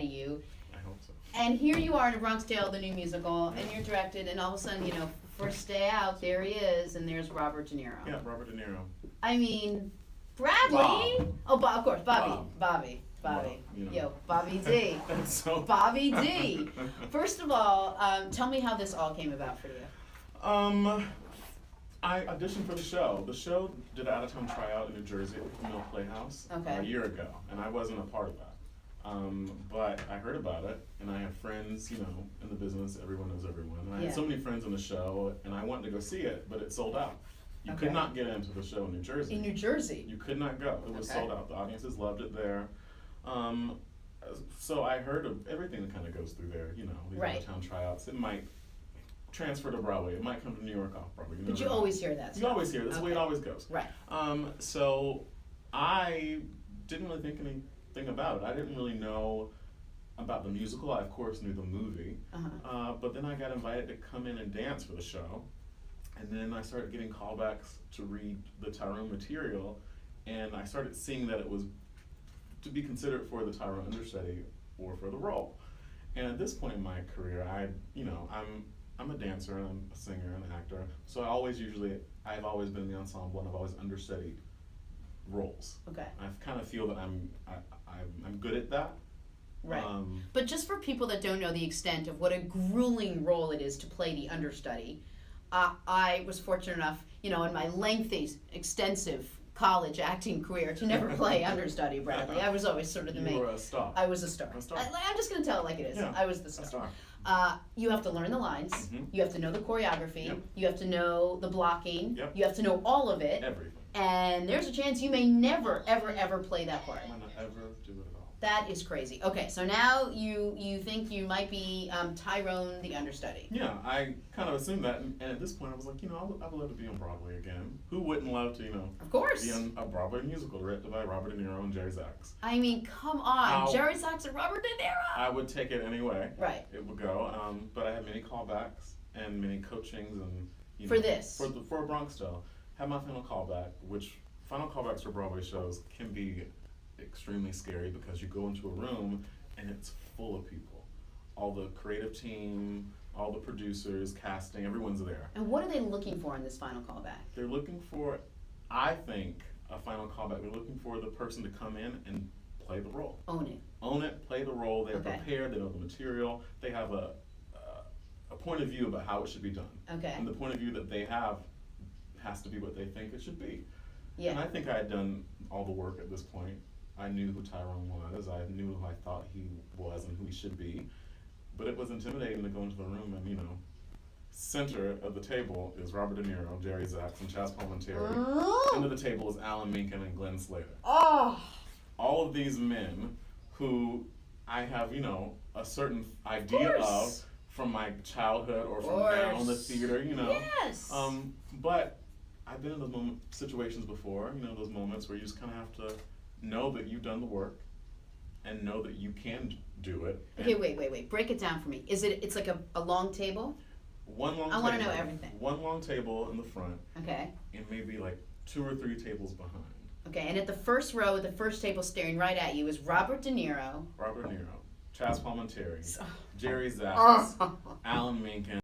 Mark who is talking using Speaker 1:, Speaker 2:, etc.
Speaker 1: ahead of you.
Speaker 2: I hope so.
Speaker 1: And here you are in A Bronx Tale, the new musical, and you're directed, and all of a sudden, you know, first day out, there he is, and there's Robert De Niro.
Speaker 2: Yeah, Robert De Niro.
Speaker 1: I mean, Bradley.
Speaker 2: Bob.
Speaker 1: Oh, of course, Bobby.
Speaker 2: Bob.
Speaker 1: Bobby.
Speaker 2: You know.
Speaker 1: Yo, Bobby D.
Speaker 2: So.
Speaker 1: Bobby D. First of all, tell me how this all came about for you.
Speaker 2: I auditioned for the show. The show did an out-of-town tryout in New Jersey at the Mill Playhouse a year ago, and I wasn't a part of that. But I heard about it, and I have friends, you know, in the business. Everyone knows everyone. And I had so many friends in the show, and I wanted to go see it, but it sold out. You could not get into the show in New Jersey.
Speaker 1: In New Jersey?
Speaker 2: You could not go. It was sold out. The audiences loved it there. So I heard of everything that kind of goes through there, you know, these out-of-town tryouts. It might transfer to Broadway. It might come to New York off Broadway.
Speaker 1: But you always hear that stuff.
Speaker 2: You always hear it. That's the way it always goes.
Speaker 1: Right.
Speaker 2: So I didn't really think anything about it. I didn't really know about the musical. I, of course, knew the movie. But then I got invited to come in and dance for the show. And then I started getting callbacks to read the Tyrone material. And I started seeing that it was to be considered for the Tyrone understudy or for the role. And at this point in my career, I'm a dancer and I'm a singer and an actor. So I've always been in the ensemble and I've always understudied roles.
Speaker 1: Okay.
Speaker 2: I kind of feel that I'm good at that.
Speaker 1: Right. But just for people that don't know the extent of what a grueling role it is to play the understudy, I was fortunate enough, you know, in my lengthy, extensive college acting career to never play understudy, Bradley. I was always sort of the main.
Speaker 2: You were a star.
Speaker 1: I was a star. I'm just going to tell it like it is.
Speaker 2: Yeah,
Speaker 1: I was the star. You have to learn the lines. You have to know the choreography.
Speaker 2: Yep.
Speaker 1: You have to know the blocking.
Speaker 2: Yep.
Speaker 1: You have to know all of it.
Speaker 2: Everything.
Speaker 1: And there's a chance you may never, ever, ever play that part.
Speaker 2: I might not ever do it at all.
Speaker 1: That is crazy. Okay, so now you think you might be Tyrone the understudy.
Speaker 2: Yeah, I kind of assumed that, and at this point I was like, you know, I would love to be on Broadway again. Who wouldn't love to, you know,
Speaker 1: of course,
Speaker 2: be on a Broadway musical directed by Robert De Niro and Jerry Zaks?
Speaker 1: I mean, come on, Jerry Zaks and Robert De Niro.
Speaker 2: I would take it anyway.
Speaker 1: Right.
Speaker 2: It would go, but I had many callbacks and many coachings and
Speaker 1: for this
Speaker 2: for a Bronx Tale. Had my final callback, which final callbacks for Broadway shows can be extremely scary because you go into a room and it's full of people. All the creative team, all the producers, casting, everyone's there.
Speaker 1: And what are they looking for in this final callback?
Speaker 2: They're looking for, I think, a final callback. They're looking for the person to come in and play the role.
Speaker 1: Own it.
Speaker 2: Own it, play the role. They're prepared, they know the material. They have a point of view about how it should be done.
Speaker 1: Okay.
Speaker 2: And the point of view that they have has to be what they think it should be.
Speaker 1: Yeah.
Speaker 2: And I think I had done all the work at this point. I knew who Tyrone was. I knew who I thought he was and who he should be. But it was intimidating to go into the room and, you know, center of the table is Robert De Niro, Jerry Zaks, and Chaz Palminteri. End of the table is Alan Menken and Glenn Slater.
Speaker 1: Oh!
Speaker 2: All of these men who I have, you know, a certain idea of from my childhood or from down the theater, you know.
Speaker 1: Yes!
Speaker 2: But I've been in those situations before, you know, those moments where you just kind of have to know that you've done the work and know that you can do it.
Speaker 1: Okay, wait. Break it down for me. It's like a long table?
Speaker 2: One long table.
Speaker 1: I want to know everything.
Speaker 2: One long table in the front.
Speaker 1: Okay.
Speaker 2: And maybe like 2 or 3 tables behind.
Speaker 1: Okay, and at the first row, the first table staring right at you is Robert De Niro.
Speaker 2: Robert De Niro, Chaz Palminteri, Jerry Zaks, Alan Menken.